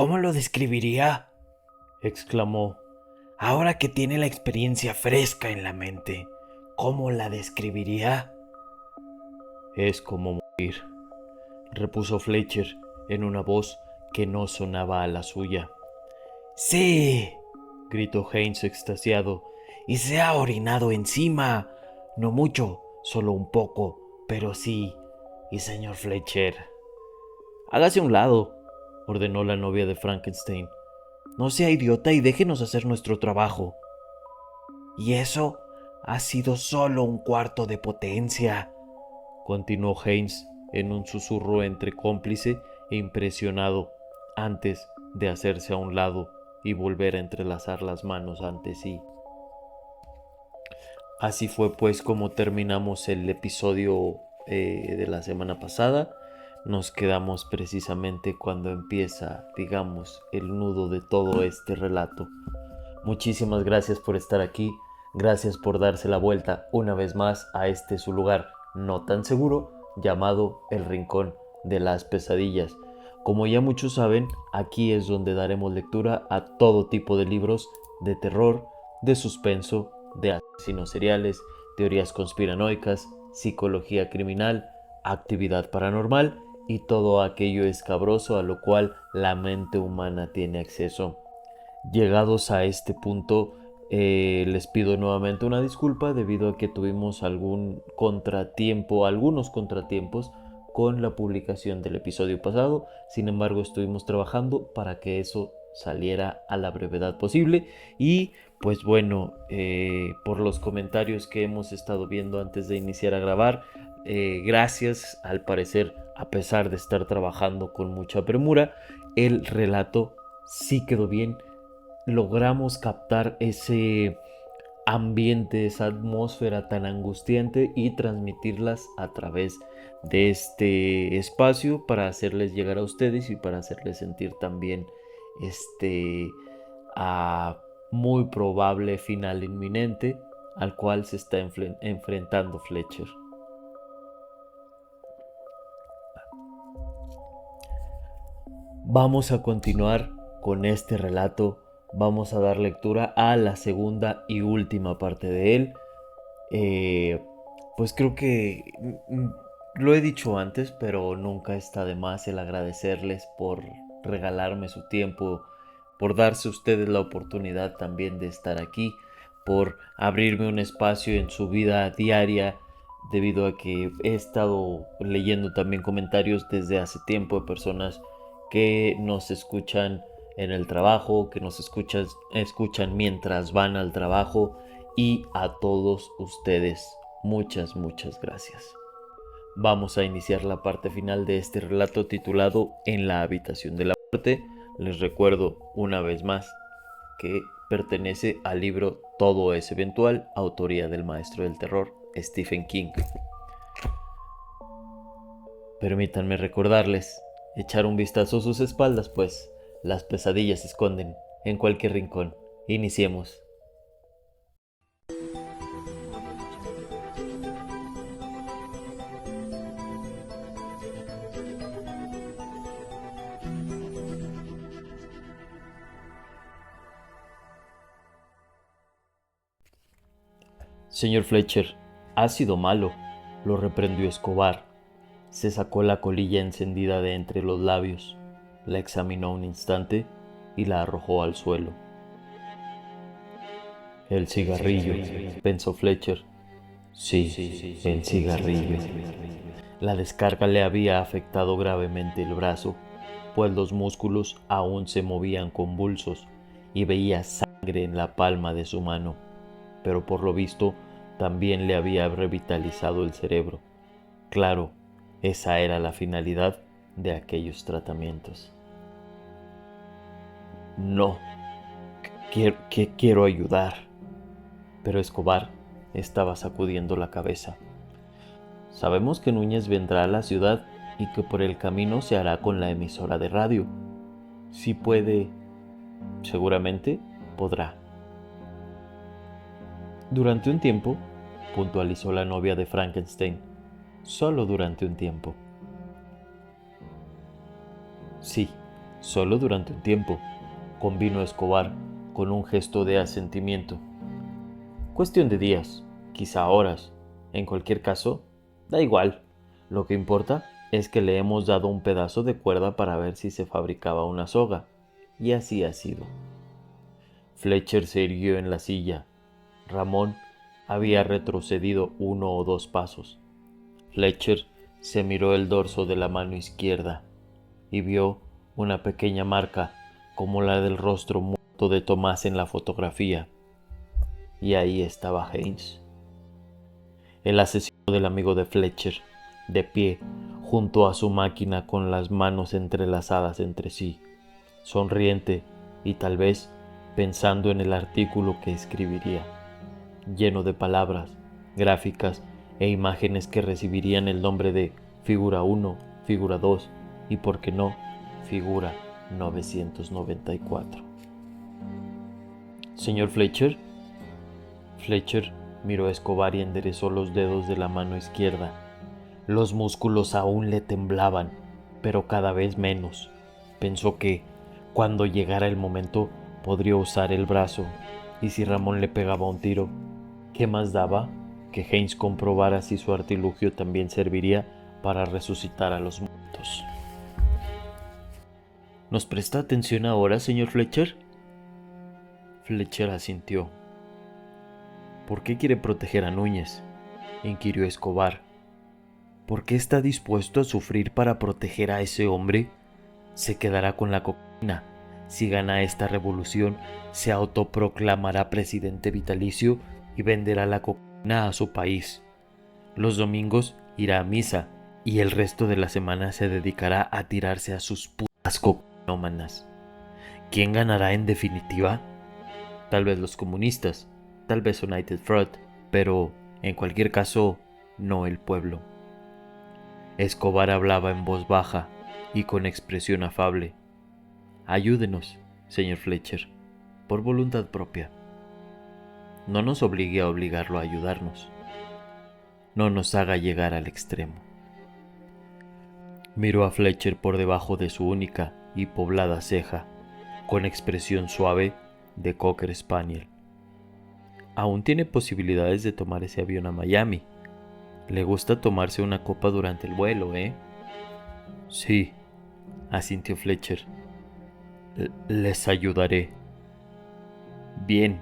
¿Cómo lo describiría?, exclamó. Ahora que tiene la experiencia fresca en la mente, ¿cómo la describiría? Es como morir, repuso Fletcher en una voz que no sonaba a la suya. ¡Sí!, gritó Haynes extasiado, y se ha orinado encima. No mucho, solo un poco, pero sí. Y señor Fletcher. Hágase a un lado, ordenó la novia de Frankenstein. No sea idiota y déjenos hacer nuestro trabajo. Y eso ha sido solo un cuarto de potencia, continuó Haynes en un susurro entre cómplice e impresionado, antes de hacerse a un lado y volver a entrelazar las manos ante sí. Así fue pues como terminamos el episodio de la semana pasada. Nos quedamos precisamente cuando empieza, digamos, el nudo de todo este relato. Muchísimas gracias por estar aquí, gracias por darse la vuelta una vez más a este su lugar no tan seguro llamado El Rincón de las Pesadillas. Como ya muchos saben, aquí es donde daremos lectura a todo tipo de libros de terror, de suspenso, de asesinos seriales, teorías conspiranoicas, psicología criminal, actividad paranormal y todo aquello escabroso a lo cual la mente humana tiene acceso. Llegados a este punto, les pido nuevamente una disculpa debido a que tuvimos algunos contratiempos con la publicación del episodio pasado. Sin embargo, estuvimos trabajando para que eso saliera a la brevedad posible y pues bueno, por los comentarios que hemos estado viendo antes de iniciar a grabar, gracias, al parecer, a pesar de estar trabajando con mucha premura, el relato sí quedó bien. Logramos captar ese ambiente, esa atmósfera tan angustiante y transmitirlas a través de este espacio para hacerles llegar a ustedes y para hacerles sentir también este a muy probable final inminente al cual se está enfrentando Fletcher. Vamos a continuar con este relato. Vamos a dar lectura a la segunda y última parte de él. Pues creo que lo he dicho antes, pero nunca está de más el agradecerles por regalarme su tiempo, por darse a ustedes la oportunidad también de estar aquí, por abrirme un espacio en su vida diaria, debido a que he estado leyendo también comentarios desde hace tiempo de personas que nos escuchan en el trabajo, que nos escuchan mientras van al trabajo, y a todos ustedes muchas gracias. Vamos a iniciar la parte final de este relato titulado En la habitación de la muerte. Les recuerdo una vez más que pertenece al libro Todo es eventual, autoría del maestro del terror Stephen King. Permítanme recordarles echar un vistazo a sus espaldas, pues las pesadillas se esconden en cualquier rincón. Iniciemos. Señor Fletcher, ha sido malo, lo reprendió Escobar. Se sacó la colilla encendida de entre los labios, la examinó un instante y la arrojó al suelo. El cigarrillo, pensó Fletcher. Sí, el cigarrillo. La descarga le había afectado gravemente el brazo, pues los músculos aún se movían convulsos y veía sangre en la palma de su mano, pero por lo visto también le había revitalizado el cerebro. Claro, esa era la finalidad de aquellos tratamientos. No, quiero ayudar. Pero Escobar estaba sacudiendo la cabeza. Sabemos que Núñez vendrá a la ciudad y que por el camino se hará con la emisora de radio. Si puede, seguramente podrá. Durante un tiempo, puntualizó la novia de Frankenstein. Solo durante un tiempo. Sí, Solo durante un tiempo, convino Escobar con un gesto de asentimiento. Cuestión de días, quizá horas. En cualquier caso, da igual. Lo que importa es que le hemos dado un pedazo de cuerda para ver si se fabricaba una soga. Y así ha sido. Fletcher se irguió en la silla. Ramón había retrocedido 1 o 2 pasos. Fletcher se miró el dorso de la mano izquierda y vio una pequeña marca como la del rostro muerto de Tomás en la fotografía. Y ahí estaba Haynes, el asesino del amigo de Fletcher, de pie junto a su máquina con las manos entrelazadas entre sí, sonriente y tal vez pensando en el artículo que escribiría, lleno de palabras, gráficas e imágenes que recibirían el nombre de Figura 1, Figura 2 y, por qué no, Figura 994. Señor Fletcher. Fletcher miró a Escobar y enderezó los dedos de la mano izquierda. Los músculos aún le temblaban, pero cada vez menos. Pensó que, cuando llegara el momento, podría usar el brazo, y si Ramón le pegaba un tiro, ¿qué más daba que Haynes comprobara si su artilugio también serviría para resucitar a los muertos? ¿Nos presta atención ahora, señor Fletcher? Fletcher asintió. ¿Por qué quiere proteger a Núñez?, inquirió Escobar. ¿Por qué está dispuesto a sufrir para proteger a ese hombre? Se quedará con la cocaína. Si gana esta revolución, se autoproclamará presidente vitalicio y venderá la cocaína a su país. Los domingos irá a misa y el resto de la semana se dedicará a tirarse a sus putas cocainómanas. ¿Quién ganará en definitiva? Tal vez los comunistas, tal vez United Front, pero en cualquier caso, no el pueblo. Escobar hablaba en voz baja y con expresión afable. Ayúdenos, señor Fletcher, por voluntad propia. No nos obligue a obligarlo a ayudarnos. No nos haga llegar al extremo. Miró a Fletcher por debajo de su única y poblada ceja, con expresión suave de Cocker Spaniel. Aún tiene posibilidades de tomar ese avión a Miami. Le gusta tomarse una copa durante el vuelo, ¿eh? Sí, asintió Fletcher. Les ayudaré. Bien,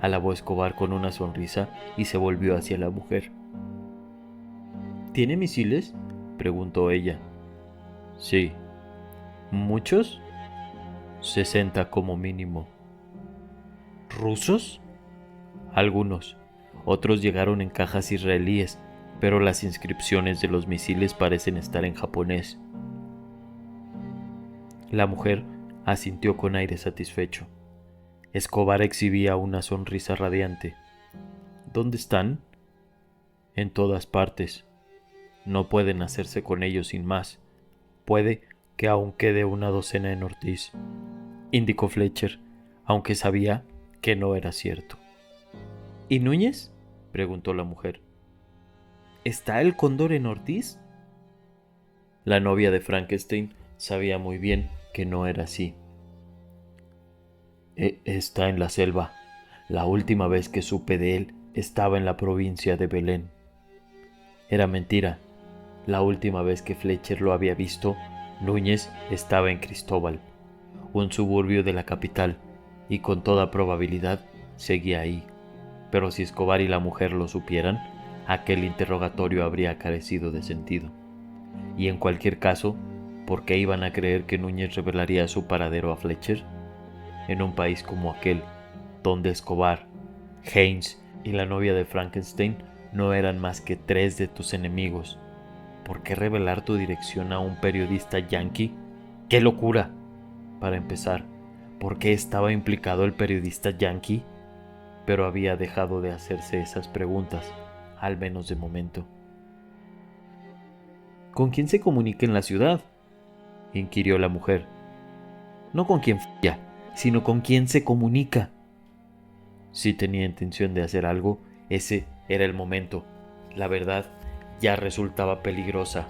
alabó Escobar con una sonrisa y se volvió hacia la mujer. ¿Tiene misiles?, preguntó ella. Sí. ¿Muchos? 60 como mínimo. ¿Rusos? Algunos. Otros llegaron en cajas israelíes, pero las inscripciones de los misiles parecen estar en japonés. La mujer asintió con aire satisfecho. Escobar exhibía una sonrisa radiante. ¿Dónde están? En todas partes. No pueden hacerse con ellos sin más. Puede que aún quede una docena en Ortiz, indicó Fletcher, aunque sabía que no era cierto. ¿Y Núñez?, preguntó la mujer. ¿Está el cóndor en Ortiz? La novia de Frankenstein sabía muy bien que no era así. Está en la selva. La última vez que supe de él estaba en la provincia de Belén. Era mentira. La última vez que Fletcher lo había visto, Núñez estaba en Cristóbal, un suburbio de la capital, y con toda probabilidad seguía ahí. Pero si Escobar y la mujer lo supieran, aquel interrogatorio habría carecido de sentido. Y en cualquier caso, ¿por qué iban a creer que Núñez revelaría su paradero a Fletcher? En un país como aquel, donde Escobar, Haynes y la novia de Frankenstein no eran más que 3 de tus enemigos, ¿por qué revelar tu dirección a un periodista yanqui? ¡Qué locura! Para empezar, ¿por qué estaba implicado el periodista yanqui? Pero había dejado de hacerse esas preguntas, al menos de momento. ¿Con quién se comunica en la ciudad?, inquirió la mujer. No con quién folla, sino con quién se comunica. Si tenía intención de hacer algo, ese era el momento. La verdad ya resultaba peligrosa,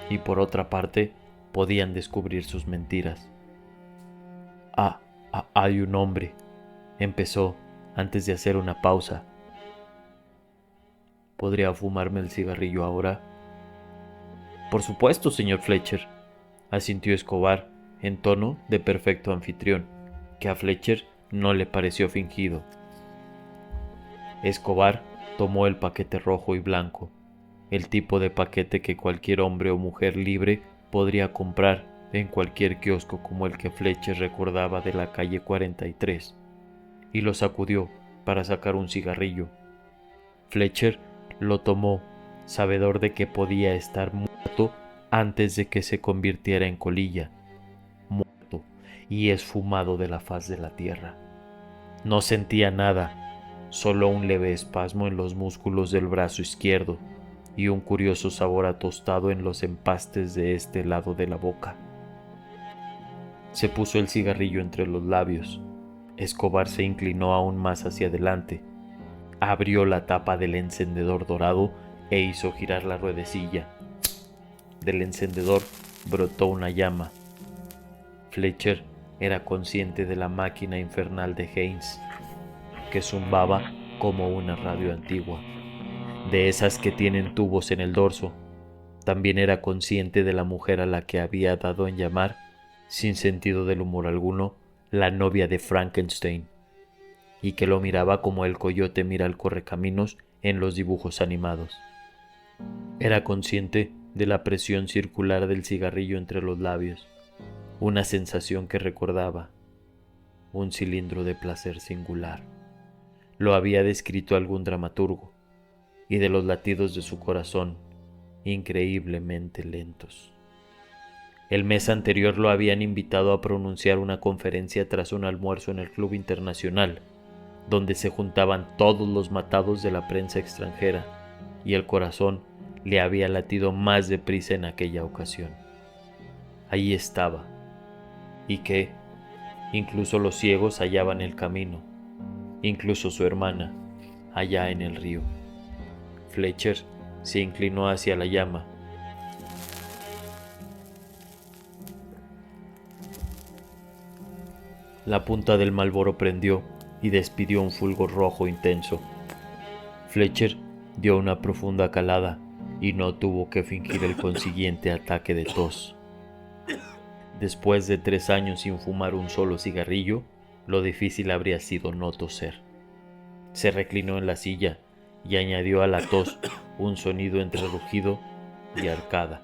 y por otra parte, podían descubrir sus mentiras. Hay un hombre, empezó antes de hacer una pausa. ¿Podría fumarme el cigarrillo ahora? Por supuesto, señor Fletcher, asintió Escobar en tono de perfecto anfitrión, que a Fletcher no le pareció fingido. Escobar tomó el paquete rojo y blanco, el tipo de paquete que cualquier hombre o mujer libre podría comprar en cualquier kiosco como el que Fletcher recordaba de la calle 43, y lo sacudió para sacar un cigarrillo. Fletcher lo tomó, sabedor de que podía estar muerto antes de que se convirtiera en colilla, muerto y esfumado de la faz de la tierra. No sentía nada, solo un leve espasmo en los músculos del brazo izquierdo y un curioso sabor a tostado en los empastes de este lado de la boca. Se puso el cigarrillo entre los labios. Escobar se inclinó aún más hacia adelante, abrió la tapa del encendedor dorado e hizo girar la ruedecilla. Del encendedor brotó una llama. Fletcher era consciente de la máquina infernal de Haynes, que zumbaba como una radio antigua, de esas que tienen tubos en el dorso. También era consciente de la mujer a la que había dado en llamar, sin sentido del humor alguno, la novia de Frankenstein, y que lo miraba como el coyote mira al correcaminos en los dibujos animados. Era consciente de la presión circular del cigarrillo entre los labios, una sensación que recordaba un cilindro de placer singular. Lo había descrito algún dramaturgo, y de los latidos de su corazón, increíblemente lentos. El mes anterior lo habían invitado a pronunciar una conferencia tras un almuerzo en el Club Internacional, donde se juntaban todos los matados de la prensa extranjera, y el corazón le había latido más deprisa en aquella ocasión. Allí estaba, y que incluso los ciegos hallaban el camino, incluso su hermana, allá en el río. Fletcher se inclinó hacia la llama. La punta del Marlboro prendió y despidió un fulgor rojo intenso. Fletcher dio una profunda calada y no tuvo que fingir el consiguiente ataque de tos. Después de 3 años sin fumar un solo cigarrillo, lo difícil habría sido no toser. Se reclinó en la silla y añadió a la tos un sonido entre rugido y arcada.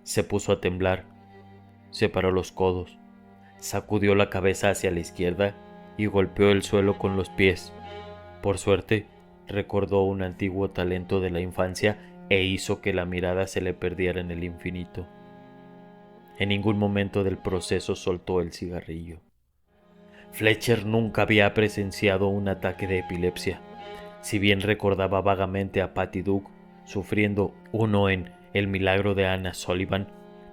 Se puso a temblar, separó los codos, sacudió la cabeza hacia la izquierda y golpeó el suelo con los pies. Por suerte, recordó un antiguo talento de la infancia e hizo que la mirada se le perdiera en el infinito. En ningún momento del proceso soltó el cigarrillo. Fletcher nunca había presenciado un ataque de epilepsia. Si bien recordaba vagamente a Patty Duke sufriendo uno en El milagro de Anna Sullivan,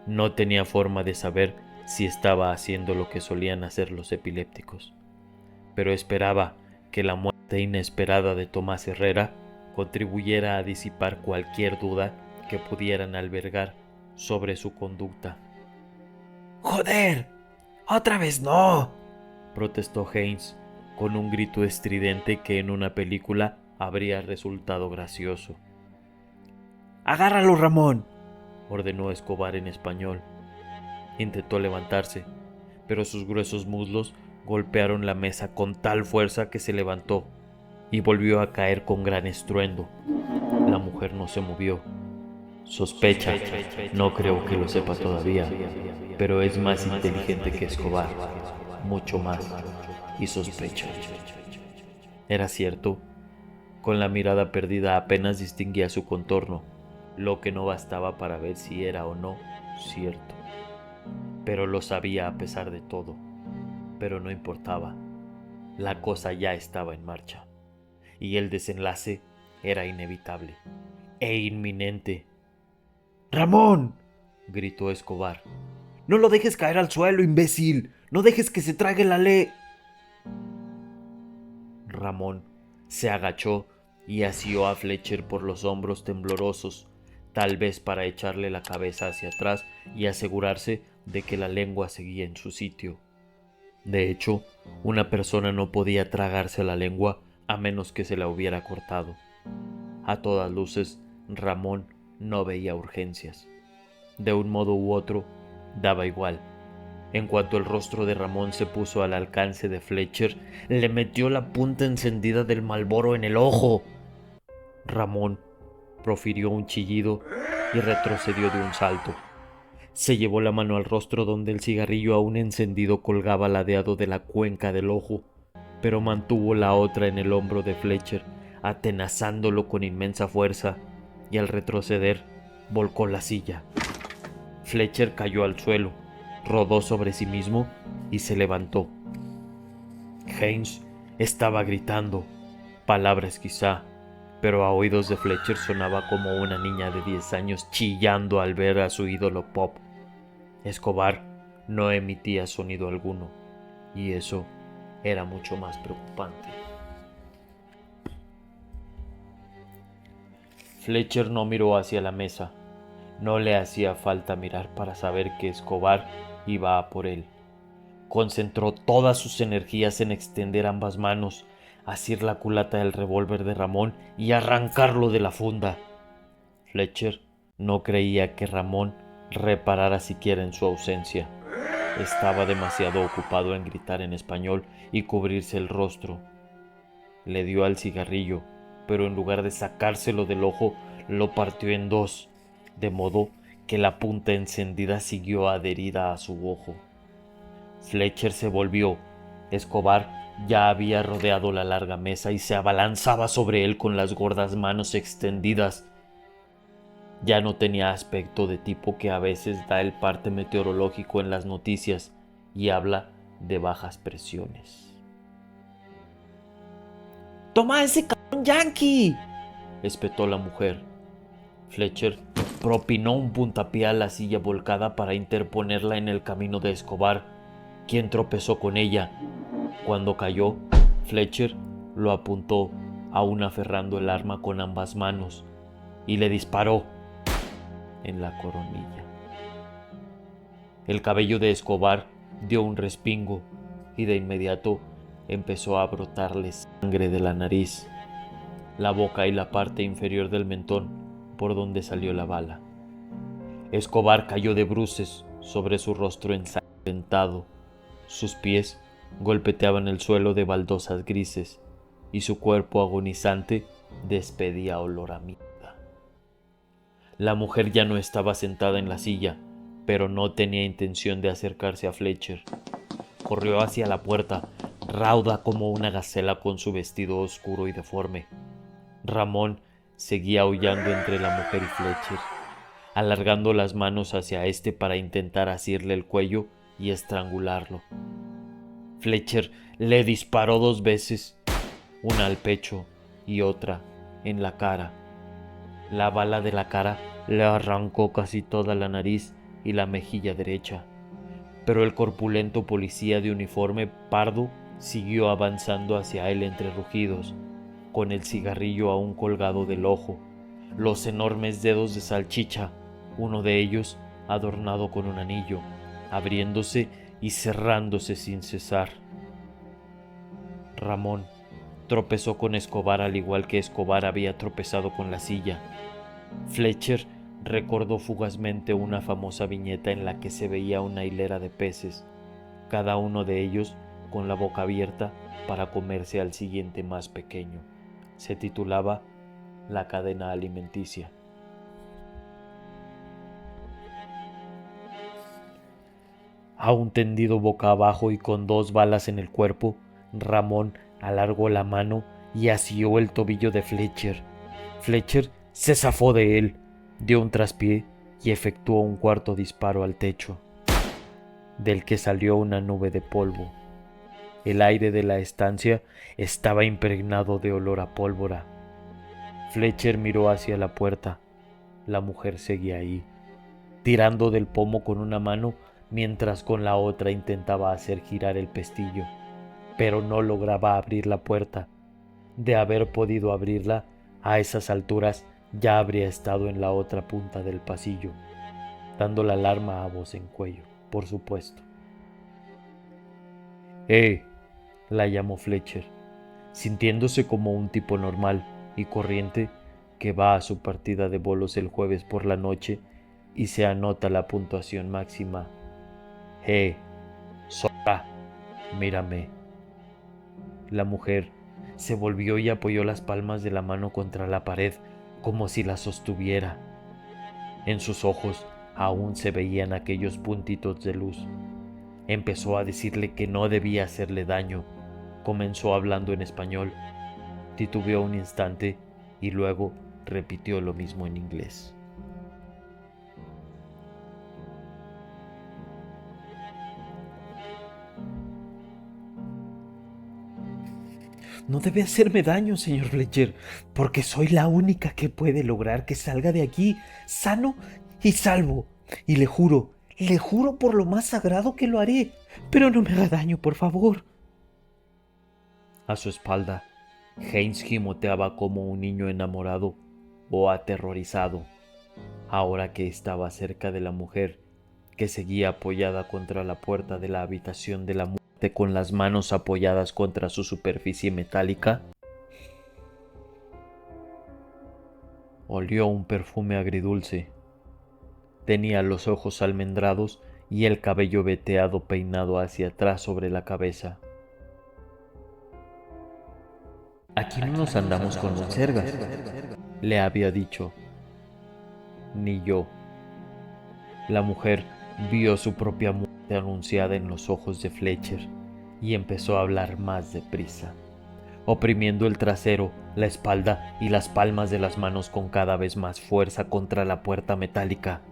no tenía forma de saber si estaba haciendo lo que solían hacer los epilépticos. Pero esperaba que la muerte inesperada de Tomás Herrera contribuyera a disipar cualquier duda que pudieran albergar sobre su conducta. ¡Joder! ¡Otra vez no!, protestó Haynes, con un grito estridente que en una película habría resultado gracioso. ¡Agárralo, Ramón!, ordenó Escobar en español. Intentó levantarse, pero sus gruesos muslos golpearon la mesa con tal fuerza que se levantó y volvió a caer con gran estruendo. La mujer no se movió. Sospecha, no creo que lo sepa todavía, pero es más inteligente que Escobar, mucho más, y sospecha. Era cierto. Con la mirada perdida apenas distinguía su contorno, lo que no bastaba para ver si era o no cierto. Pero lo sabía a pesar de todo. Pero no importaba. La cosa ya estaba en marcha, y el desenlace era inevitable e inminente. ¡Ramón!, gritó Escobar. ¡No lo dejes caer al suelo, imbécil! ¡No dejes que se trague la ley! Ramón se agachó y asió a Fletcher por los hombros temblorosos, tal vez para echarle la cabeza hacia atrás y asegurarse de que la lengua seguía en su sitio. De hecho, una persona no podía tragarse la lengua a menos que se la hubiera cortado. A todas luces, Ramón no veía urgencias. De un modo u otro, daba igual. En cuanto el rostro de Ramón se puso al alcance de Fletcher, le metió la punta encendida del Marlboro en el ojo. Ramón profirió un chillido y retrocedió de un salto. Se llevó la mano al rostro donde el cigarrillo aún encendido colgaba ladeado de la cuenca del ojo, pero mantuvo la otra en el hombro de Fletcher, atenazándolo con inmensa fuerza, y al retroceder volcó la silla. Fletcher cayó al suelo, rodó sobre sí mismo y se levantó. Haynes estaba gritando, palabras quizá, pero a oídos de Fletcher sonaba como una niña de 10 años chillando al ver a su ídolo pop. Escobar no emitía sonido alguno, y eso era mucho más preocupante. Fletcher no miró hacia la mesa. No le hacía falta mirar para saber que Escobar iba a por él. Concentró todas sus energías en extender ambas manos, asir la culata del revólver de Ramón y arrancarlo de la funda. Fletcher no creía que Ramón reparara siquiera en su ausencia. Estaba demasiado ocupado en gritar en español y cubrirse el rostro. Le dio al cigarrillo, pero en lugar de sacárselo del ojo, lo partió en dos, de modo que la punta encendida siguió adherida a su ojo. Fletcher se volvió. Escobar ya había rodeado la larga mesa y se abalanzaba sobre él con las gordas manos extendidas. Ya no tenía aspecto de tipo que a veces da el parte meteorológico en las noticias y habla de bajas presiones. ¡Toma ese cabrón yankee!, espetó la mujer. Fletcher propinó un puntapié a la silla volcada para interponerla en el camino de Escobar, quien tropezó con ella. Cuando cayó, Fletcher lo apuntó, aún aferrando el arma con ambas manos, y le disparó en la coronilla. El cabello de Escobar dio un respingo y de inmediato empezó a brotarle sangre de la nariz, la boca y la parte inferior del mentón por donde salió la bala. Escobar cayó de bruces sobre su rostro ensangrentado. Sus pies golpeteaban el suelo de baldosas grises y su cuerpo agonizante despedía olor a mierda. La mujer ya no estaba sentada en la silla, pero no tenía intención de acercarse a Fletcher. Corrió hacia la puerta, rauda como una gacela con su vestido oscuro y deforme. Ramón seguía aullando entre la mujer y Fletcher, alargando las manos hacia éste para intentar asirle el cuello y estrangularlo. Fletcher le disparó 2 veces, una al pecho y otra en la cara. La bala de la cara le arrancó casi toda la nariz y la mejilla derecha, pero el corpulento policía de uniforme pardo siguió avanzando hacia él entre rugidos, con el cigarrillo aún colgado del ojo, los enormes dedos de salchicha, uno de ellos adornado con un anillo, abriéndose y cerrándose sin cesar. Ramón tropezó con Escobar al igual que Escobar había tropezado con la silla. Fletcher recordó fugazmente una famosa viñeta en la que se veía una hilera de peces, cada uno de ellos con la boca abierta para comerse al siguiente más pequeño. Se titulaba La cadena alimenticia. Aún tendido boca abajo y con 2 balas en el cuerpo, Ramón alargó la mano y asió el tobillo de Fletcher. Fletcher se zafó de él, dio un traspié y efectuó un cuarto disparo al techo, del que salió una nube de polvo. El aire de la estancia estaba impregnado de olor a pólvora. Fletcher miró hacia la puerta. La mujer seguía ahí, tirando del pomo con una mano mientras con la otra intentaba hacer girar el pestillo, pero no lograba abrir la puerta. De haber podido abrirla, a esas alturas ya habría estado en la otra punta del pasillo, dando la alarma a voz en cuello, por supuesto. la llamó Fletcher, sintiéndose como un tipo normal y corriente que va a su partida de bolos el jueves por la noche y se anota la puntuación máxima. Zorra, mírame. La mujer se volvió y apoyó las palmas de la mano contra la pared como si la sostuviera. En sus ojos aún se veían aquellos puntitos de luz. Empezó a decirle que no debía hacerle daño. Comenzó hablando en español, titubeó un instante y luego repitió lo mismo en inglés. No debe hacerme daño, señor Fletcher, porque soy la única que puede lograr que salga de aquí sano y salvo. Y le juro por lo más sagrado que lo haré, pero no me haga daño, por favor. A su espalda, Haynes gimoteaba como un niño enamorado o aterrorizado, ahora que estaba cerca de la mujer que seguía apoyada contra la puerta de la habitación de la muerte con las manos apoyadas contra su superficie metálica. Olió un perfume agridulce. Tenía los ojos almendrados y el cabello veteado peinado hacia atrás sobre la cabeza. Aquí no nos andamos con monsergas, le había dicho. Ni yo. La mujer vio su propia muerte anunciada en los ojos de Fletcher y empezó a hablar más deprisa, oprimiendo el trasero, la espalda y las palmas de las manos con cada vez más fuerza contra la puerta metálica.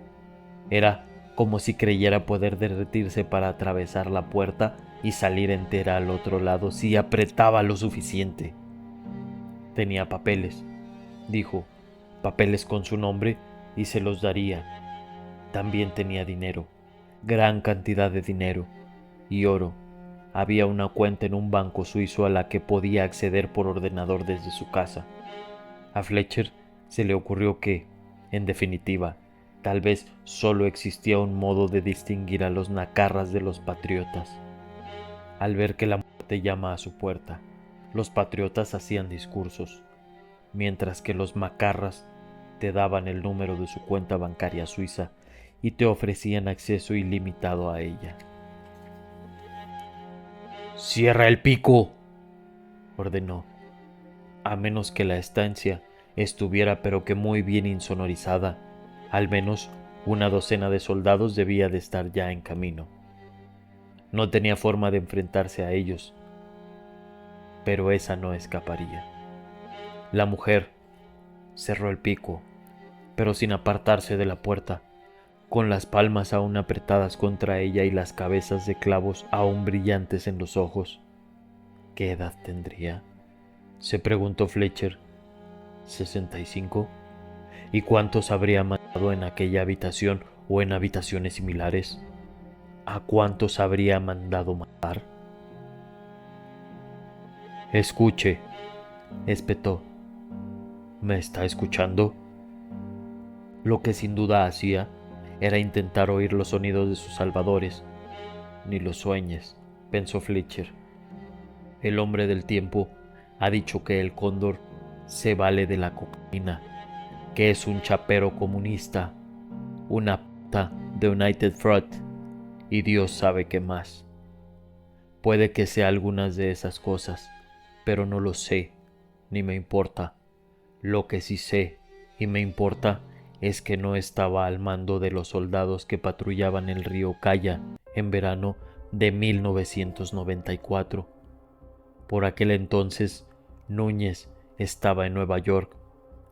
Era como si creyera poder derretirse para atravesar la puerta y salir entera al otro lado si apretaba lo suficiente. Tenía papeles, dijo, papeles con su nombre y se los daría. También tenía dinero, gran cantidad de dinero y oro. Había una cuenta en un banco suizo a la que podía acceder por ordenador desde su casa. A Fletcher se le ocurrió que, en definitiva, tal vez solo existía un modo de distinguir a los nacarras de los patriotas. Al ver que la muerte llama a su puerta, los patriotas hacían discursos, mientras que los macarras te daban el número de su cuenta bancaria suiza y te ofrecían acceso ilimitado a ella. «¡Cierra el pico!», ordenó, a menos que la estancia estuviera pero que muy bien insonorizada. Al menos una docena de soldados debía de estar ya en camino. No tenía forma de enfrentarse a ellos, pero esa no escaparía. La mujer cerró el pico, pero sin apartarse de la puerta, con las palmas aún apretadas contra ella y las cabezas de clavos aún brillantes en los ojos. ¿Qué edad tendría?, se preguntó Fletcher. ¿65? ¿Y cuántos habría matado en aquella habitación o en habitaciones similares? ¿A cuántos habría mandado matar? «Escuche», espetó. «¿Me está escuchando?». Lo que sin duda hacía era intentar oír los sonidos de sus salvadores. Ni lo sueñes, pensó Fletcher. El hombre del tiempo ha dicho que el cóndor se vale de la cocaína, que es un chapero comunista, una puta de United Fruit, y Dios sabe qué más. Puede que sea algunas de esas cosas, pero no lo sé, ni me importa. Lo que sí sé y me importa es que no estaba al mando de los soldados que patrullaban el río Caya en verano de 1994. Por aquel entonces, Núñez estaba en Nueva York,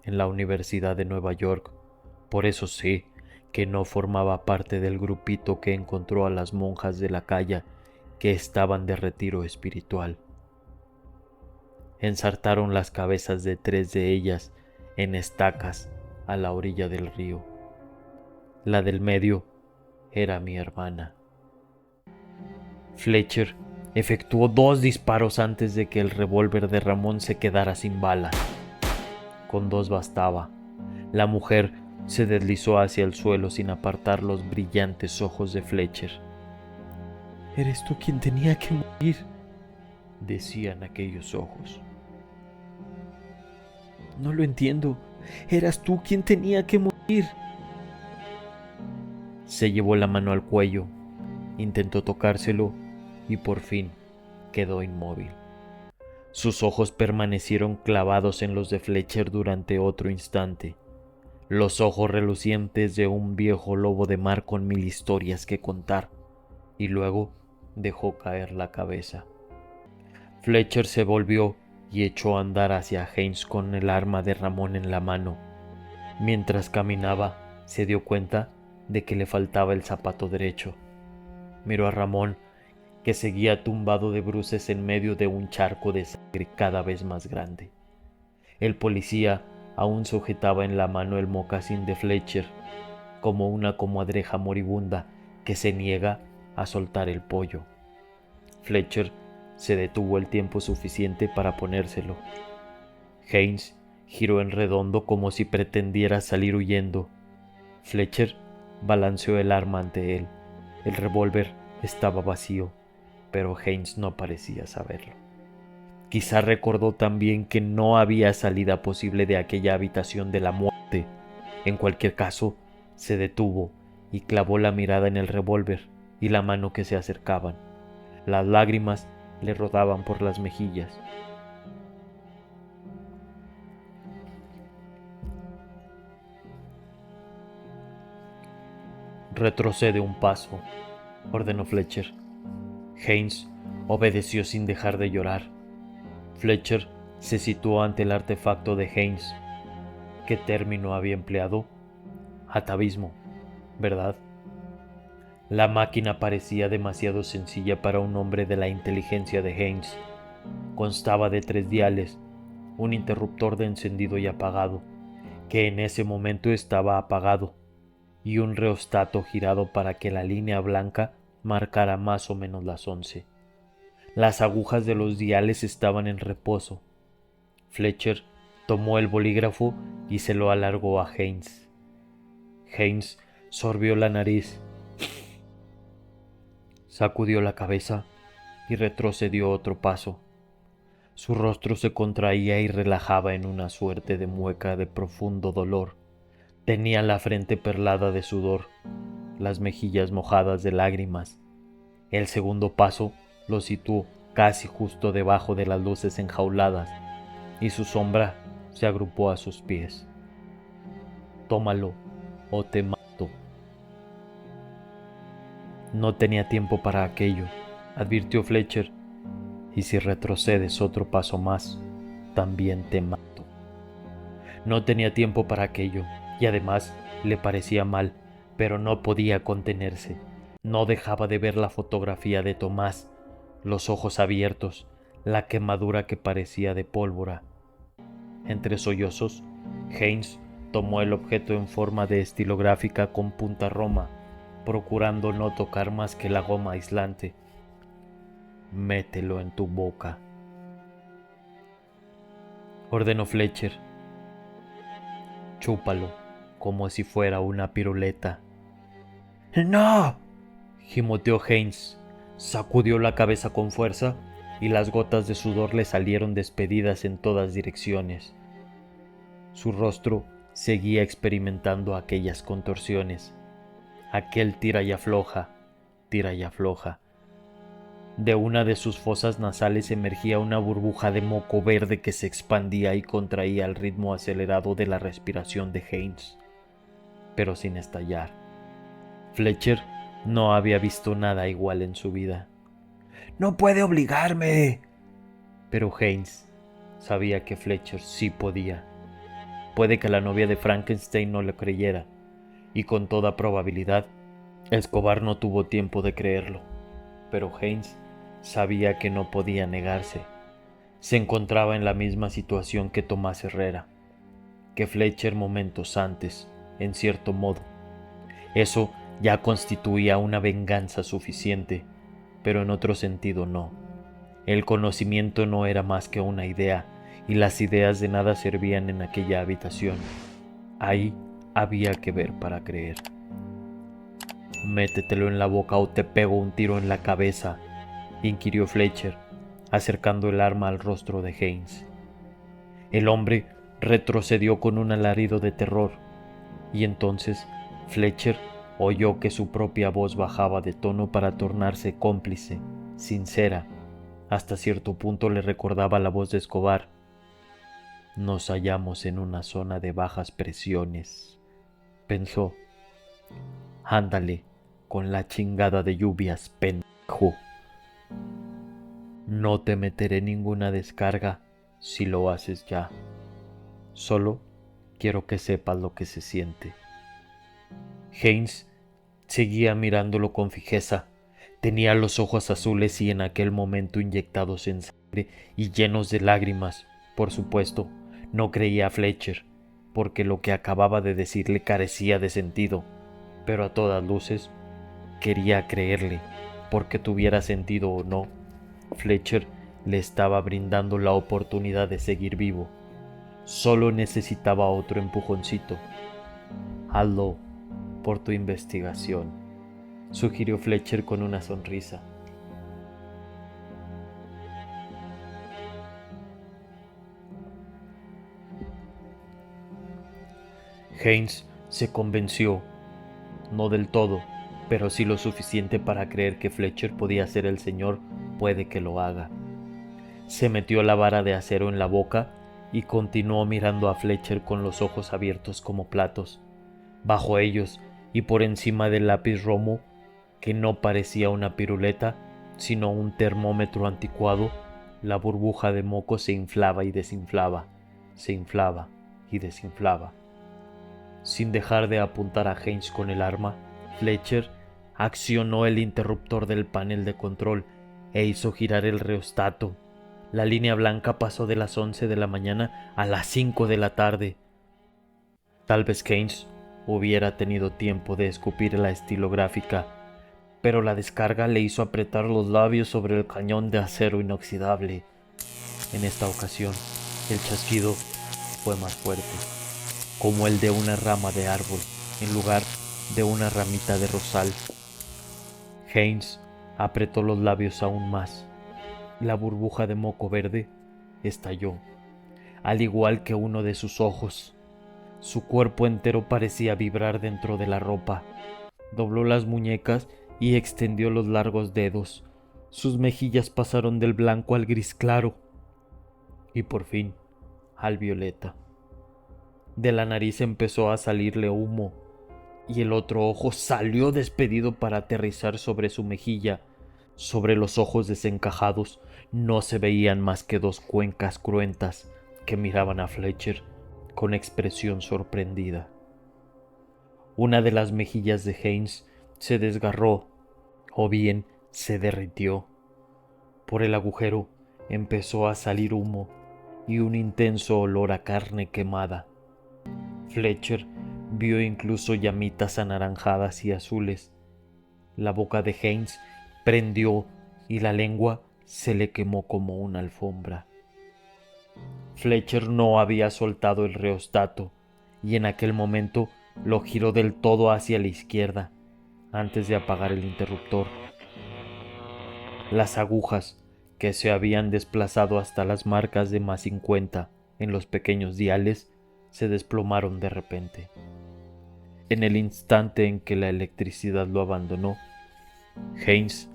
en la Universidad de Nueva York. Por eso sé que no formaba parte del grupito que encontró a las monjas de la Caya que estaban de retiro espiritual. Ensartaron las cabezas de 3 de ellas en estacas a la orilla del río. La del medio era mi hermana. Fletcher efectuó 2 disparos antes de que el revólver de Ramón se quedara sin balas. Con 2 bastaba. La mujer se deslizó hacia el suelo sin apartar los brillantes ojos de Fletcher. «Eres tú quien tenía que morir», decían aquellos ojos. No lo entiendo. Eras tú quien tenía que morir. Se llevó la mano al cuello, intentó tocárselo y por fin quedó inmóvil. Sus ojos permanecieron clavados en los de Fletcher durante otro instante, los ojos relucientes de un viejo lobo de mar con 1000 historias que contar, y luego dejó caer la cabeza. Fletcher se volvió y echó a andar hacia Haynes con el arma de Ramón en la mano. Mientras caminaba, se dio cuenta de que le faltaba el zapato derecho. Miró a Ramón, que seguía tumbado de bruces en medio de un charco de sangre cada vez más grande. El policía aún sujetaba en la mano el mocasín de Fletcher, como una comadreja moribunda que se niega a soltar el pollo. Fletcher se detuvo el tiempo suficiente para ponérselo. Haynes giró en redondo como si pretendiera salir huyendo. Fletcher balanceó el arma ante él. El revólver estaba vacío, pero Haynes no parecía saberlo. Quizá recordó también que no había salida posible de aquella habitación de la muerte. En cualquier caso, se detuvo y clavó la mirada en el revólver y la mano que se acercaban. Las lágrimas le rodaban por las mejillas. Retrocede un paso, ordenó Fletcher. Haynes obedeció sin dejar de llorar. Fletcher se situó ante el artefacto de Haynes. ¿Qué término había empleado? Atavismo, ¿verdad? La máquina parecía demasiado sencilla para un hombre de la inteligencia de Haynes. Constaba de 3 diales, un interruptor de encendido y apagado, que en ese momento estaba apagado, y un reostato girado para que la línea blanca marcara más o menos las 11. Las agujas de los diales estaban en reposo. Fletcher tomó el bolígrafo y se lo alargó a Haynes. Haynes sorbió la nariz, sacudió la cabeza y retrocedió otro paso. Su rostro se contraía y relajaba en una suerte de mueca de profundo dolor. Tenía la frente perlada de sudor, las mejillas mojadas de lágrimas. El segundo paso lo situó casi justo debajo de las luces enjauladas, y su sombra se agrupó a sus pies. Tómalo o te mato. No tenía tiempo para aquello, advirtió Fletcher, y si retrocedes otro paso más, también te mato. No tenía tiempo para aquello, y además le parecía mal, pero no podía contenerse. No dejaba de ver la fotografía de Tomás, los ojos abiertos, la quemadura que parecía de pólvora. Entre sollozos, Haynes tomó el objeto en forma de estilográfica con punta roma, procurando no tocar más que la goma aislante. Mételo en tu boca, ordenó Fletcher. Chúpalo, como si fuera una piruleta. ¡No! Gimoteó Haynes, sacudió la cabeza con fuerza y las gotas de sudor le salieron despedidas en todas direcciones. Su rostro seguía experimentando aquellas contorsiones, aquel tira y afloja, tira y afloja. De una de sus fosas nasales emergía una burbuja de moco verde que se expandía y contraía al ritmo acelerado de la respiración de Haynes, pero sin estallar. Fletcher no había visto nada igual en su vida. ¡No puede obligarme! Pero Haynes sabía que Fletcher sí podía. Puede que la novia de Frankenstein no lo creyera, y con toda probabilidad, Escobar no tuvo tiempo de creerlo, pero Haynes sabía que no podía negarse. Se encontraba en la misma situación que Tomás Herrera, que Fletcher momentos antes, en cierto modo. Eso ya constituía una venganza suficiente, pero en otro sentido no. El conocimiento no era más que una idea, y las ideas de nada servían en aquella habitación. Ahí había que ver para creer. Métetelo en la boca o te pego un tiro en la cabeza, inquirió Fletcher, acercando el arma al rostro de Haynes. El hombre retrocedió con un alarido de terror, y entonces Fletcher oyó que su propia voz bajaba de tono para tornarse cómplice, sincera. Hasta cierto punto le recordaba la voz de Escobar. Nos hallamos en una zona de bajas presiones, pensó. Ándale, con la chingada de lluvias, pendejo. No te meteré ninguna descarga si lo haces ya. Solo quiero que sepas lo que se siente. Haynes seguía mirándolo con fijeza. Tenía los ojos azules y en aquel momento inyectados en sangre y llenos de lágrimas. Por supuesto, no creía a Fletcher, porque lo que acababa de decirle carecía de sentido, pero a todas luces quería creerle, porque tuviera sentido o no. Fletcher le estaba brindando la oportunidad de seguir vivo. Solo necesitaba otro empujoncito. Hazlo por tu investigación, sugirió Fletcher con una sonrisa. Haynes se convenció, no del todo, pero sí lo suficiente para creer que Fletcher podía ser el señor. Puede que lo haga. Se metió la vara de acero en la boca y continuó mirando a Fletcher con los ojos abiertos como platos. Bajo ellos y por encima del lápiz romo, que no parecía una piruleta, sino un termómetro anticuado, la burbuja de moco se inflaba y desinflaba, se inflaba y desinflaba. Sin dejar de apuntar a Haynes con el arma, Fletcher accionó el interruptor del panel de control e hizo girar el reostato. La línea blanca pasó de las 11 de la mañana a las 5 de la tarde. Tal vez Haynes hubiera tenido tiempo de escupir la estilográfica, pero la descarga le hizo apretar los labios sobre el cañón de acero inoxidable. En esta ocasión, el chasquido fue más fuerte, como el de una rama de árbol en lugar de una ramita de rosal. Haynes apretó los labios aún más. La burbuja de moco verde estalló, al igual que uno de sus ojos. Su cuerpo entero parecía vibrar dentro de la ropa. Dobló las muñecas y extendió los largos dedos. Sus mejillas pasaron del blanco al gris claro y por fin al violeta. De la nariz empezó a salirle humo y el otro ojo salió despedido para aterrizar sobre su mejilla. Sobre los ojos desencajados no se veían más que dos cuencas cruentas que miraban a Fletcher con expresión sorprendida. Una de las mejillas de Haynes se desgarró, o bien se derritió. Por el agujero empezó a salir humo y un intenso olor a carne quemada. Fletcher vio incluso llamitas anaranjadas y azules. La boca de Haynes prendió y la lengua se le quemó como una alfombra. Fletcher no había soltado el reostato y en aquel momento lo giró del todo hacia la izquierda antes de apagar el interruptor. Las agujas, que se habían desplazado hasta las marcas de +50 en los pequeños diales, se desplomaron de repente. En el instante en que la electricidad lo abandonó, Haynes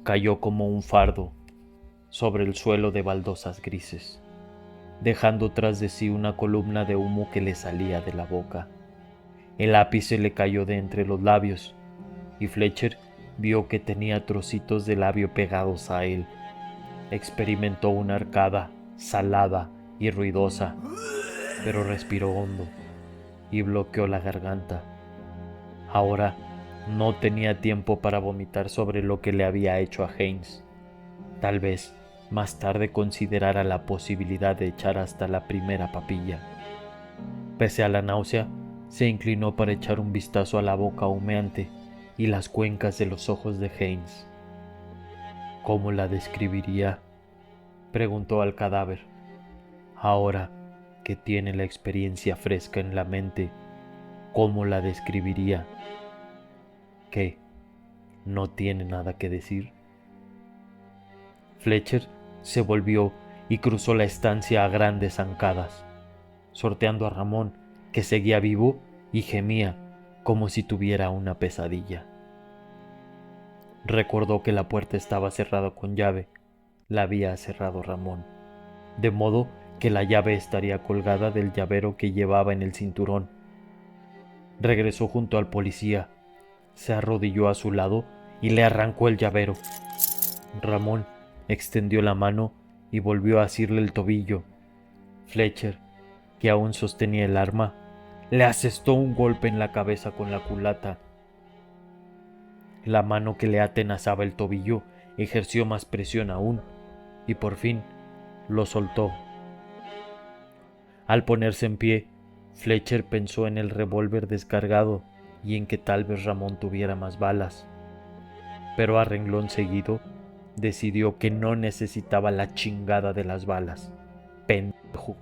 cayó como un fardo sobre el suelo de baldosas grises, dejando tras de sí una columna de humo que le salía de la boca. El ápice le cayó de entre los labios y Fletcher vio que tenía trocitos de labio pegados a él. Experimentó una arcada salada y ruidosa, pero respiró hondo y bloqueó la garganta. Ahora no tenía tiempo para vomitar sobre lo que le había hecho a Haynes. Tal vez más tarde considerara la posibilidad de echar hasta la primera papilla. Pese a la náusea, se inclinó para echar un vistazo a la boca humeante y las cuencas de los ojos de Haynes. ¿Cómo la describiría?, preguntó al cadáver. Ahora que tiene la experiencia fresca en la mente, ¿cómo la describiría? ¿Qué? ¿No tiene nada que decir? Fletcher Se volvió y cruzó la estancia a grandes zancadas, sorteando a Ramón, que seguía vivo y gemía como si tuviera una pesadilla. Recordó que la puerta estaba cerrada con llave. La había cerrado Ramón, de modo que la llave estaría colgada del llavero que llevaba en el cinturón. Regresó junto al policía, se arrodilló a su lado y le arrancó el llavero. Ramón extendió la mano y volvió a asirle el tobillo. Fletcher, que aún sostenía el arma, le asestó un golpe en la cabeza con la culata. La mano que le atenazaba el tobillo ejerció más presión aún y por fin lo soltó. Al ponerse en pie, Fletcher pensó en el revólver descargado y en que tal vez Ramón tuviera más balas, pero a renglón seguido decidió que no necesitaba la chingada de las balas. Pendejo.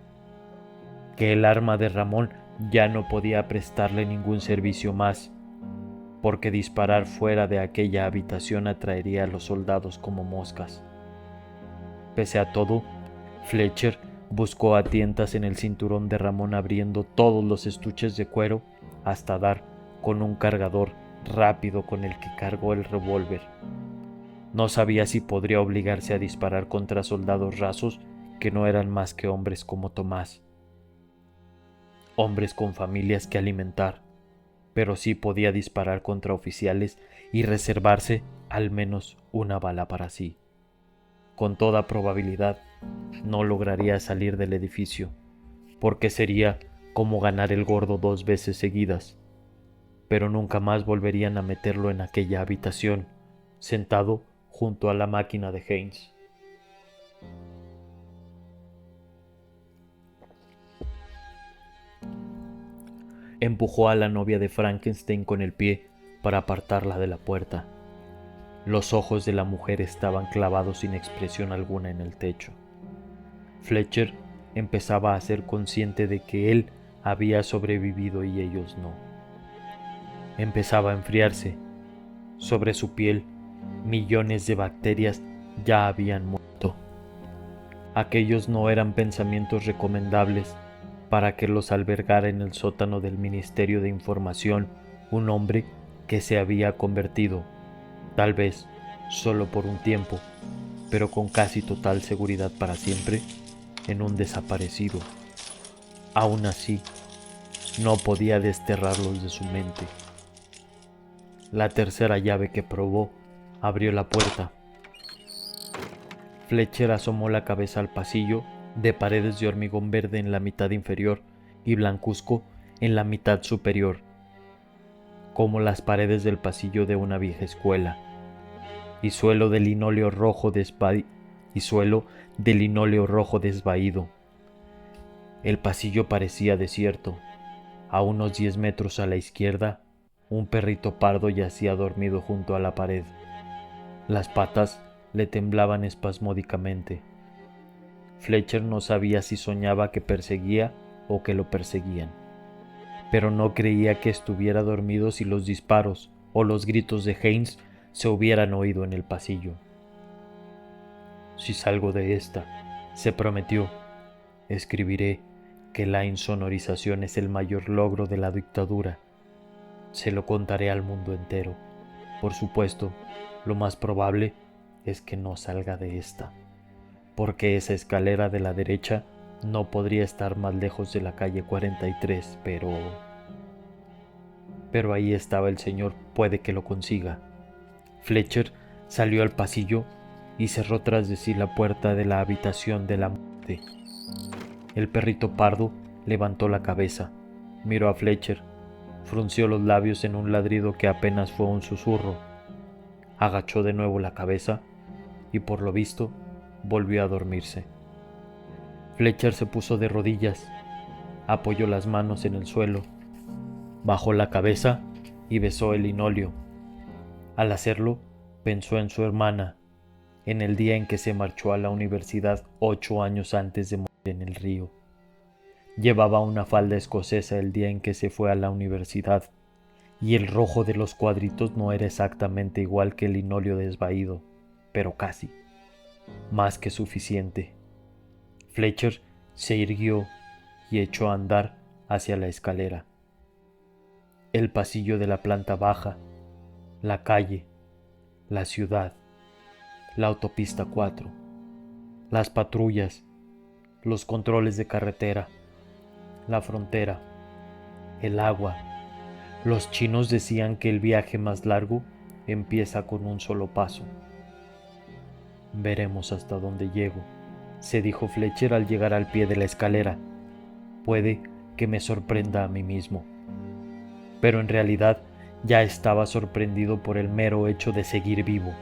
Que el arma de Ramón ya no podía prestarle ningún servicio más, porque disparar fuera de aquella habitación atraería a los soldados como moscas. Pese a todo, Fletcher buscó a tientas en el cinturón de Ramón abriendo todos los estuches de cuero hasta dar con un cargador rápido con el que cargó el revólver. No sabía si podría obligarse a disparar contra soldados rasos que no eran más que hombres como Tomás, hombres con familias que alimentar, pero sí podía disparar contra oficiales y reservarse al menos una bala para sí. Con toda probabilidad, no lograría salir del edificio, porque sería como ganar el gordo 2 veces seguidas, pero nunca más volverían a meterlo en aquella habitación, sentado junto a la máquina de Haynes. Empujó a la novia de Frankenstein con el pie para apartarla de la puerta. Los ojos de la mujer estaban clavados sin expresión alguna en el techo. Fletcher empezaba a ser consciente de que él había sobrevivido y ellos no. Empezaba a enfriarse. Sobre su piel, millones de bacterias ya habían muerto. Aquellos no eran pensamientos recomendables para que los albergara en el sótano del Ministerio de Información un hombre que se había convertido, tal vez solo por un tiempo, pero con casi total seguridad para siempre, en un desaparecido. Aún así, no podía desterrarlos de su mente. La tercera llave que probó abrió la puerta. Fletcher asomó la cabeza al pasillo, de paredes de hormigón verde en la mitad inferior y blancuzco en la mitad superior, como las paredes del pasillo de una vieja escuela, y suelo de linóleo rojo desvaído. El pasillo parecía desierto. A unos 10 metros a la izquierda, un perrito pardo yacía dormido junto a la pared. Las patas le temblaban espasmódicamente. Fletcher no sabía si soñaba que perseguía o que lo perseguían, pero no creía que estuviera dormido si los disparos o los gritos de Haynes se hubieran oído en el pasillo. Si salgo de esta, se prometió, escribiré que la insonorización es el mayor logro de la dictadura. Se lo contaré al mundo entero. Por supuesto, lo más probable es que no salga de esta, porque esa escalera de la derecha no podría estar más lejos de la calle 43, pero ahí estaba el señor, puede que lo consiga. Fletcher salió al pasillo y cerró tras de sí la puerta de la habitación de la muerte. El perrito pardo levantó la cabeza, miró a Fletcher, frunció los labios en un ladrido que apenas fue un susurro, agachó de nuevo la cabeza y por lo visto volvió a dormirse. Fletcher se puso de rodillas, apoyó las manos en el suelo, bajó la cabeza y besó el linóleo. Al hacerlo, pensó en su hermana, en el día en que se marchó a la universidad 8 años antes de morir en el río. Llevaba una falda escocesa el día en que se fue a la universidad, y el rojo de los cuadritos no era exactamente igual que el linóleo desvaído, pero casi. más que suficiente. Fletcher se irguió y echó a andar hacia la escalera. El pasillo de la planta baja, la calle, la ciudad, la autopista 4, las patrullas, los controles de carretera, la frontera, el agua. Los chinos decían que el viaje más largo empieza con un solo paso. Veremos hasta dónde llego, se dijo Fletcher al llegar al pie de la escalera. Puede que me sorprenda a mí mismo. Pero en realidad ya estaba sorprendido por el mero hecho de seguir vivo,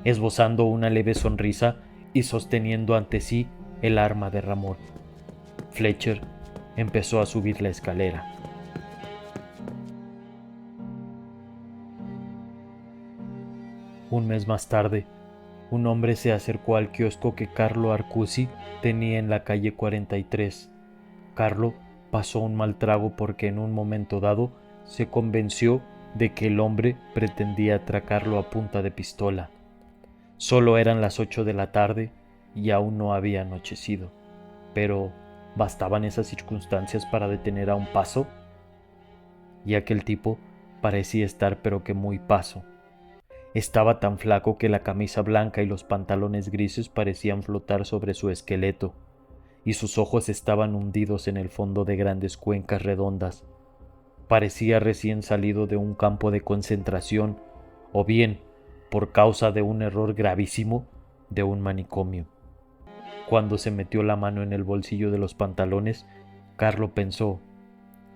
esbozando una leve sonrisa y sosteniendo ante sí el arma de Ramón. Fletcher empezó a subir la escalera. Un mes más tarde, un hombre se acercó al kiosco que Carlo Arcusi tenía en la calle 43. Carlo pasó un mal trago porque en un momento dado se convenció de que el hombre pretendía atracarlo a punta de pistola. Solo eran las 8 de la tarde y aún no había anochecido. Pero, ¿bastaban esas circunstancias para detener a un paso? Y aquel tipo parecía estar pero que muy paso. Estaba tan flaco que la camisa blanca y los pantalones grises parecían flotar sobre su esqueleto, y sus ojos estaban hundidos en el fondo de grandes cuencas redondas. Parecía recién salido de un campo de concentración, o bien, por causa de un error gravísimo, de un manicomio. Cuando se metió la mano en el bolsillo de los pantalones, Carlo pensó,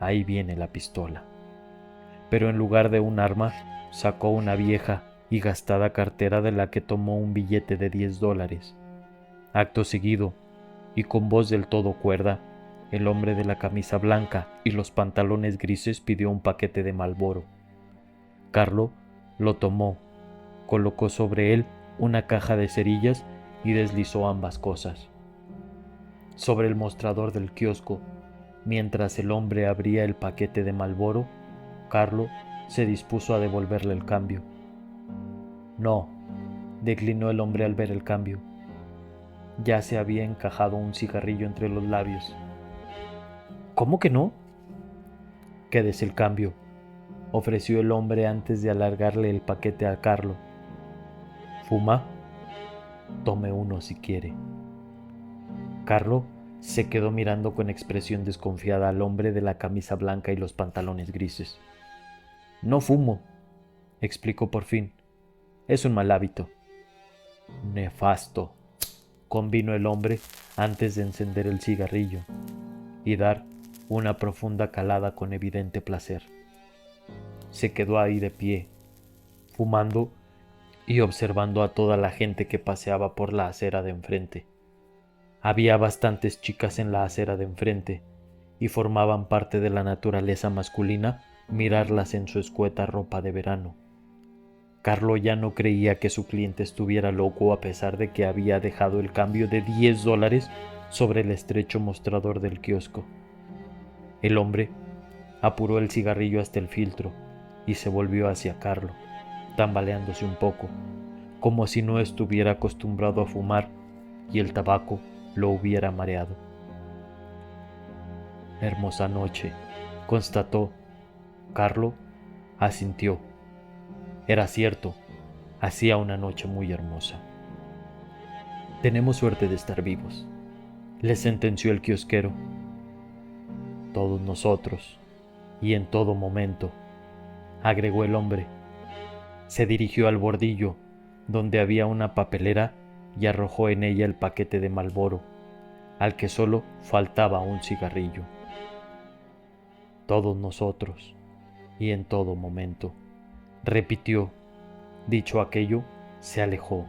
ahí viene la pistola. Pero en lugar de un arma, sacó una vieja y gastada cartera de la que tomó un billete de $10. Acto seguido, y con voz del todo cuerda, el hombre de la camisa blanca y los pantalones grises pidió un paquete de Marlboro. Carlo lo tomó, colocó sobre él una caja de cerillas y deslizó ambas cosas. Sobre el mostrador del kiosco, mientras el hombre abría el paquete de Marlboro, Carlo se dispuso a devolverle el cambio. No, declinó el hombre al ver el cambio. Ya se había encajado un cigarrillo entre los labios. ¿Cómo que no? Quédese el cambio, ofreció el hombre antes de alargarle el paquete a Carlo. ¿Fuma? Tome uno si quiere. Carlo se quedó mirando con expresión desconfiada al hombre de la camisa blanca y los pantalones grises. No fumo, explicó por fin. Es un mal hábito. Nefasto, convino el hombre antes de encender el cigarrillo y dar una profunda calada con evidente placer. Se quedó ahí de pie, fumando y observando a toda la gente que paseaba por la acera de enfrente. Había bastantes chicas en la acera de enfrente y formaban parte de la naturaleza masculina mirarlas en su escueta ropa de verano. Carlo ya no creía que su cliente estuviera loco a pesar de que había dejado el cambio de $10 sobre el estrecho mostrador del kiosco. El hombre apuró el cigarrillo hasta el filtro y se volvió hacia Carlo, tambaleándose un poco, como si no estuviera acostumbrado a fumar y el tabaco lo hubiera mareado. Hermosa noche, constató. Carlo asintió. Era cierto, hacía una noche muy hermosa. Tenemos suerte de estar vivos, le sentenció el kiosquero. Todos nosotros, y en todo momento, agregó el hombre. Se dirigió al bordillo, donde había una papelera, y arrojó en ella el paquete de Marlboro, al que solo faltaba un cigarrillo. Todos nosotros, y en todo momento, repitió. Dicho aquello, se alejó.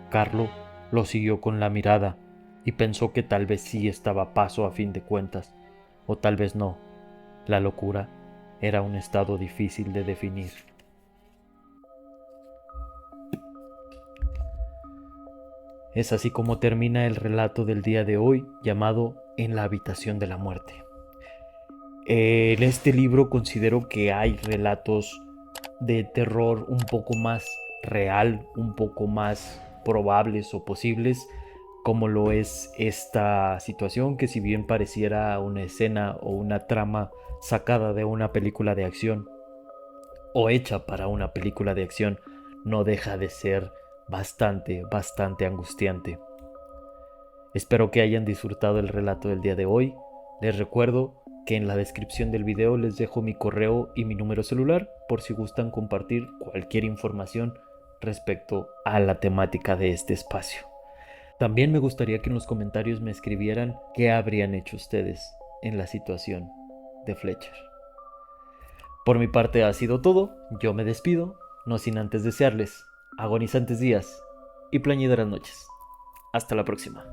Carlo lo siguió con la mirada y pensó que tal vez sí estaba paso a fin de cuentas, o tal vez no. La locura era un estado difícil de definir. Es así como termina el relato del día de hoy, llamado En la habitación de la muerte. En este libro considero que hay relatos de terror un poco más real, un poco más probables o posibles, como lo es esta situación, que si bien pareciera una escena o una trama sacada de una película de acción o hecha para una película de acción, no deja de ser bastante angustiante. Espero que hayan disfrutado el relato del día de hoy. Les recuerdo que en la descripción del video les dejo mi correo y mi número celular por si gustan compartir cualquier información respecto a la temática de este espacio. También me gustaría que en los comentarios me escribieran qué habrían hecho ustedes en la situación de Fletcher. Por mi parte ha sido todo, yo me despido, no sin antes desearles agonizantes días y plañideras noches. Hasta la próxima.